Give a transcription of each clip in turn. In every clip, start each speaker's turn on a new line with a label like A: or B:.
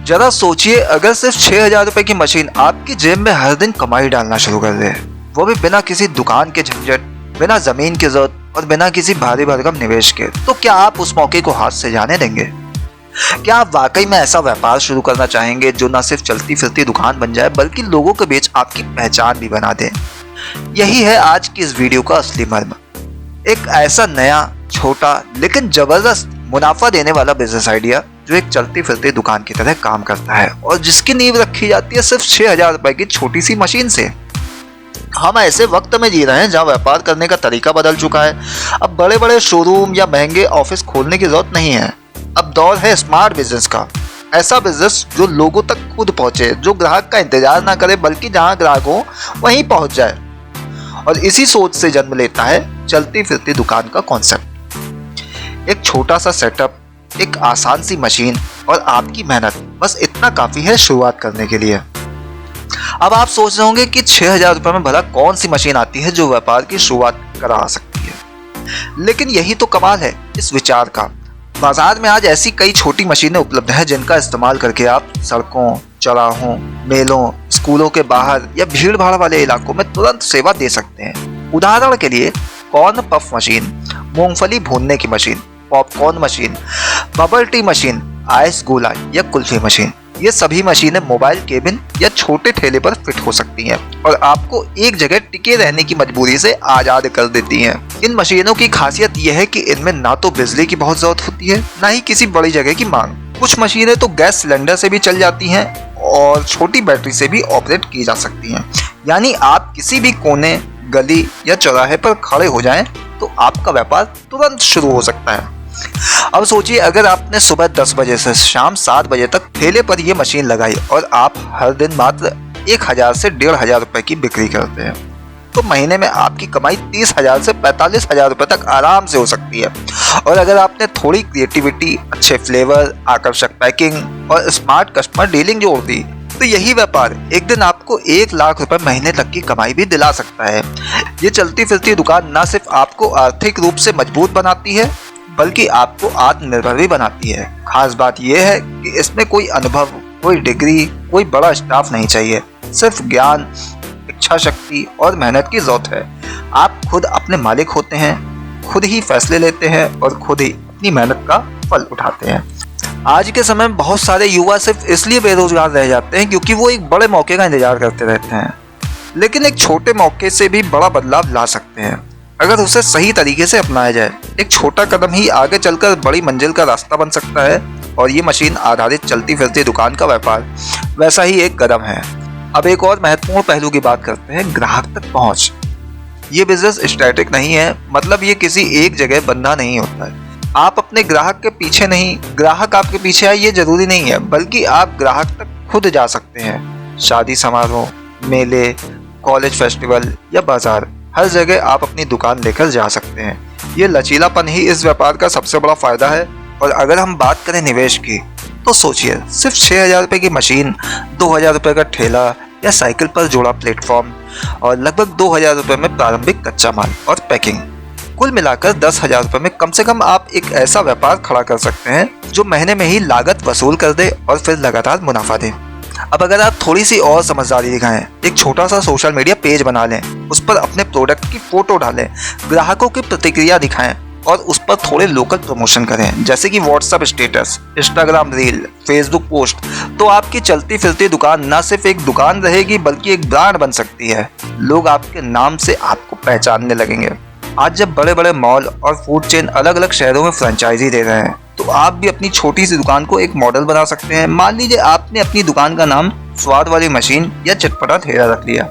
A: जरा सोचिए, अगर सिर्फ 6,000 रुपए की मशीन आपकी जेब में हर दिन कमाई डालना शुरू कर दे, वो भी बिना किसी दुकान के झंझट, बिना जमीन की जरूरत और बिना किसी भारी भरकम निवेश के, तो क्या आप उस मौके को हाथ से जाने देंगे? क्या आप वाकई में ऐसा व्यापार शुरू करना चाहेंगे जो न सिर्फ चलती फिरती दुकान बन जाए बल्कि लोगों के बीच आपकी पहचान भी बना दे? यही है आज की इस वीडियो का असली मर्म। एक ऐसा नया, छोटा लेकिन जबरदस्त मुनाफा देने वाला बिजनेस आइडिया जो एक चलती फिरती दुकान की तरह काम करता है और जिसकी नींव रखी जाती है सिर्फ 6,000 रुपए की छोटी सी मशीन से। हम ऐसे वक्त में जी रहे हैं जहां व्यापार करने का तरीका बदल चुका है। अब बड़े बड़े शोरूम या महंगे ऑफिस खोलने की जरूरत नहीं है। अब दौर है स्मार्ट बिजनेस का। ऐसा बिजनेस जो लोगों तक खुद पहुंचे, जो ग्राहक का इंतजार ना करे बल्कि जहां ग्राहक हो वहीं पहुंच जाए। और इसी सोच से जन्म लेता है चलती फिरती दुकान का कॉन्सेप्ट। एक छोटा सा सेटअप, एक आसान सी मशीन और आपकी मेहनत, बस इतना काफी है शुरुआत करने के लिए। अब आप सोच रहे होंगे कि 6,000 रुपए में भला कौन सी मशीन आती है जो व्यापार की शुरुआत करा सकती है। लेकिन यही तो कमाल है इस विचार का। बाजार में आज ऐसी कई छोटी मशीनें उपलब्ध हैं जिनका इस्तेमाल करके आप सड़कों, चौराहों, मेलों, स्कूलों के बाहर या भीड़ भाड़ वाले इलाकों में तुरंत सेवा दे सकते हैं। उदाहरण के लिए कॉर्न पफ मशीन, मूंगफली भूनने की machine, popcorn machine, bubble tea machine, ice गोला या कुल्फी मशीन, ये सभी मशीनें मोबाइल केबिन या छोटे ठेले पर फिट हो सकती हैं और आपको एक जगह टिके रहने की मजबूरी से आजाद कर देती हैं। इन मशीनों की खासियत यह है कि इनमें ना तो बिजली की बहुत जरूरत होती है, ना ही किसी बड़ी जगह की मांग। कुछ मशीनें तो गैस सिलेंडर से भी चल जाती हैं और छोटी बैटरी से भी ऑपरेट की जा सकती हैं। यानी आप किसी भी कोने, गली या चौराहे पर खड़े हो जाएं तो आपका व्यापार तुरंत शुरू हो सकता है। अब सोचिए, अगर आपने सुबह 10 बजे से शाम 7 बजे तक ठेले पर यह मशीन लगाई और आप हर दिन मात्र 1,000 से 1,500 रुपए की बिक्री करते हैं, तो महीने में आपकी कमाई 30,000 से 45,000 रुपए तक आराम से हो सकती है। और अगर आपने थोड़ी क्रिएटिविटी, अच्छे फ्लेवर, आकर्षक पैकिंग और स्मार्ट कस्टमर डीलिंग जोड़ दी, तो यही व्यापार एक दिन आपको 1 लाख रुपए महीने तक की कमाई भी दिला सकता है। ये चलती फिरती दुकान न सिर्फ आपको आर्थिक रूप से मजबूत बनाती है बल्कि आपको आत्मनिर्भर भी बनाती है। खास बात यह है कि इसमें कोई अनुभव, कोई डिग्री, कोई बड़ा स्टाफ नहीं चाहिए। सिर्फ ज्ञान, इच्छा शक्ति और मेहनत की जरूरत है। आप खुद अपने मालिक होते हैं, खुद ही फैसले लेते हैं और खुद ही अपनी मेहनत का फल उठाते हैं। आज के समय में बहुत सारे युवा सिर्फ इसलिए बेरोजगार रह जाते हैं क्योंकि वो एक बड़े मौके का इंतजार करते रहते हैं। लेकिन एक छोटे मौके से भी बड़ा बदलाव ला सकते हैं अगर उसे सही तरीके से अपनाया जाए। एक छोटा कदम ही आगे चलकर बड़ी मंजिल का रास्ता बन सकता है और ये मशीन आधारित चलती फिरती दुकान का व्यापार वैसा ही एक कदम है। अब एक और महत्वपूर्ण पहलू की बात करते हैं, ग्राहक तक पहुंच। ये बिजनेस स्टैटिक नहीं है, मतलब ये किसी एक जगह बंधा नहीं होता है। आप अपने ग्राहक के पीछे नहीं, ग्राहक आपके पीछे आए ये जरूरी नहीं है, बल्कि आप ग्राहक तक खुद जा सकते हैं। शादी समारोह, मेले, कॉलेज फेस्टिवल या बाजार, हर जगह आप अपनी दुकान लेकर जा सकते हैं। ये लचीलापन ही इस व्यापार का सबसे बड़ा फायदा है। और अगर हम बात करें निवेश की, तो सोचिए, सिर्फ 6,000 रुपए की मशीन, 2,000 रुपए का ठेला या साइकिल पर जोड़ा प्लेटफॉर्म और लगभग 2,000 रुपए में प्रारंभिक कच्चा माल और पैकिंग, कुल मिलाकर 10,000 रुपए में कम से कम आप एक ऐसा व्यापार खड़ा कर सकते हैं जो महीने में ही लागत वसूल कर दे और फिर लगातार मुनाफा दे। अब अगर आप थोड़ी सी और समझदारी दिखाएं, एक छोटा सा सोशल मीडिया पेज बना लें, उस पर अपने प्रोडक्ट की फोटो डालें, ग्राहकों की प्रतिक्रिया दिखाएं और उस पर थोड़े लोकल प्रमोशन करें, जैसे कि WhatsApp status, Instagram reel, Facebook post, तो आपकी चलती फिरती दुकान न सिर्फ एक दुकान रहेगी बल्कि एक ब्रांड बन सकती है। लोग आपके नाम से आपको पहचानने लगेंगे। आज जब बड़े बड़े मॉल और फूड चेन अलग अलग शहरों में फ्रेंचाइजी दे रहे हैं, तो आप भी अपनी छोटी सी दुकान को एक मॉडल बना सकते हैं। मान लीजिए आपने अपनी दुकान का नाम स्वाद वाली मशीन या चटपटा ठेला रख लिया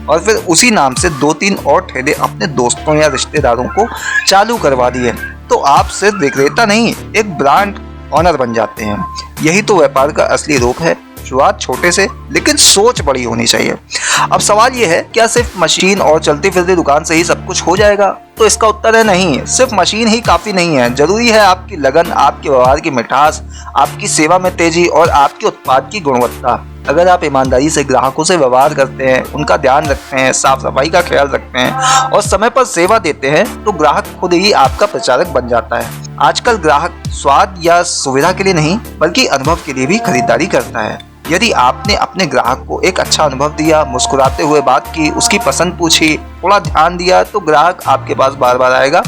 A: और फिर उसी नाम से 2-3 और ठेले अपने दोस्तों या रिश्तेदारों को चालू करवा दिए, तो आप सिर्फ विक्रेता नहीं, एक ब्रांड ऑनर बन जाते हैं। यही तो व्यापार का असली रूप है। शुरुआत छोटे से, लेकिन सोच बड़ी होनी चाहिए। अब सवाल यह है, क्या सिर्फ मशीन और चलती फिरती दुकान से ही सब कुछ हो जाएगा? तो इसका उत्तर है नहीं। सिर्फ मशीन ही काफी नहीं है, जरूरी है आपकी लगन, आपके व्यवहार की मिठास, आपकी सेवा में तेजी और आपके उत्पाद की गुणवत्ता। अगर आप ईमानदारी से ग्राहकों से व्यवहार करते हैं, उनका ध्यान रखते हैं, साफ सफाई का ख्याल रखते हैं और समय पर सेवा देते हैं तो ग्राहक खुद ही आपका प्रचारक बन जाता है। आजकल ग्राहक स्वाद या सुविधा के लिए नहीं बल्कि अनुभव के लिए भी खरीदारी करता है। यदि आपने अपने ग्राहक को एक अच्छा अनुभव दिया, मुस्कुराते हुए बात की, उसकी पसंद पूछी, थोड़ा ध्यान दिया तो ग्राहक आपके पास बार बार आएगा।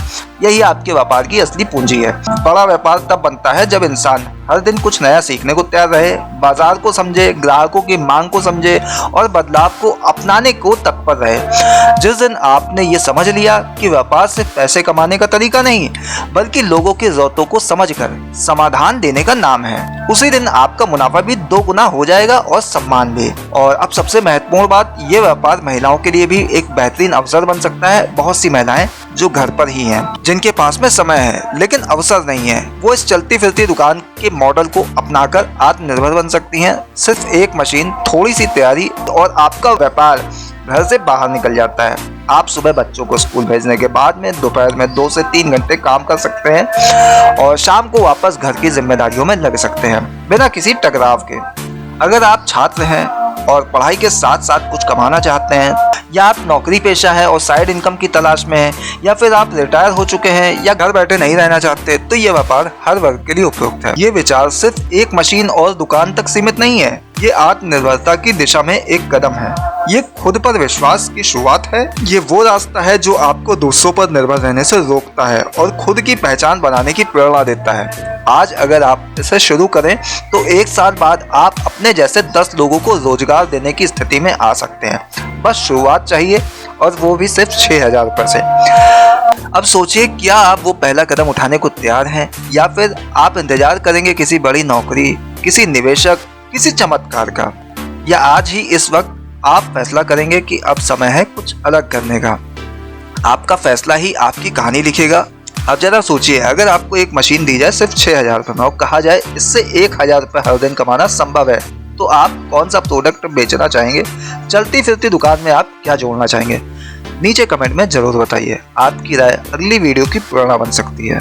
A: यही आपके व्यापार की असली पूंजी है। बड़ा व्यापार तब बनता है जब इंसान हर दिन कुछ नया सीखने को तैयार रहे, बाजार को समझे, ग्राहकों की मांग को समझे और बदलाव को अपनाने को तत्पर रहे। जिस दिन आपने ये समझ लिया कि व्यापार सिर्फ पैसे कमाने का तरीका नहीं बल्कि लोगों की जरूरतों को समझकर समाधान देने का नाम है, उसी दिन आपका मुनाफा भी 2 गुना हो जाएगा और सम्मान भी। और अब सबसे महत्वपूर्ण बात, ये व्यापार महिलाओं के लिए भी एक बेहतरीन अवसर बन सकता है। बहुत सी महिलाएं जो घर पर ही हैं, जिनके पास में समय है लेकिन अवसर नहीं है, वो इस चलती फिरती दुकान के मॉडल को अपनाकर आत्मनिर्भर बन सकती हैं। सिर्फ एक मशीन, थोड़ी सी तैयारी और आपका व्यापार घर से बाहर निकल जाता है। आप सुबह बच्चों को स्कूल भेजने के बाद में दोपहर में 2 से 3 घंटे काम कर सकते हैं और शाम को वापस घर की जिम्मेदारियों में लग सकते हैं बिना किसी टकराव के। अगर आप छात्र हैं और पढ़ाई के साथ साथ कुछ कमाना चाहते हैं, या आप नौकरी पेशा है और साइड इनकम की तलाश में हैं, या फिर आप रिटायर हो चुके हैं या घर बैठे नहीं रहना चाहते, तो ये व्यापार हर वर्ग के लिए उपयुक्त है। ये विचार सिर्फ एक मशीन और दुकान तक सीमित नहीं है, ये आत्मनिर्भरता की दिशा में एक कदम है। ये खुद पर विश्वास की शुरुआत है। ये वो रास्ता है जो आपको दूसरों पर निर्भर रहने से रोकता है और खुद की पहचान बनाने की प्रेरणा देता है। आज अगर आप इसे शुरू करें तो 1 साल बाद आप अपने जैसे 10 लोगों को रोजगार देने की स्थिति में आ सकते हैं। बस शुरुआत चाहिए और वो भी सिर्फ 6,000 रुपए से। अब सोचिए, क्या आप वो पहला कदम उठाने को तैयार हैं या फिर आप इंतजार करेंगे किसी बड़ी नौकरी, किसी निवेशक, किसी चमत्कार का, या आज ही इस वक्त आप फैसला करेंगे कि अब समय है कुछ अलग करने का। आपका फैसला ही आपकी कहानी लिखेगा। अब जरा सोचिए, अगर आपको एक मशीन दी जाए सिर्फ 6,000 रुपए में और कहा जाए इससे 1,000 रुपए हर दिन कमाना संभव है, तो आप कौन सा प्रोडक्ट बेचना चाहेंगे? चलती फिरती दुकान में आप क्या जोड़ना चाहेंगे? नीचे कमेंट में जरूर बताइए। आपकी राय अगली वीडियो की प्रेरणा बन सकती है।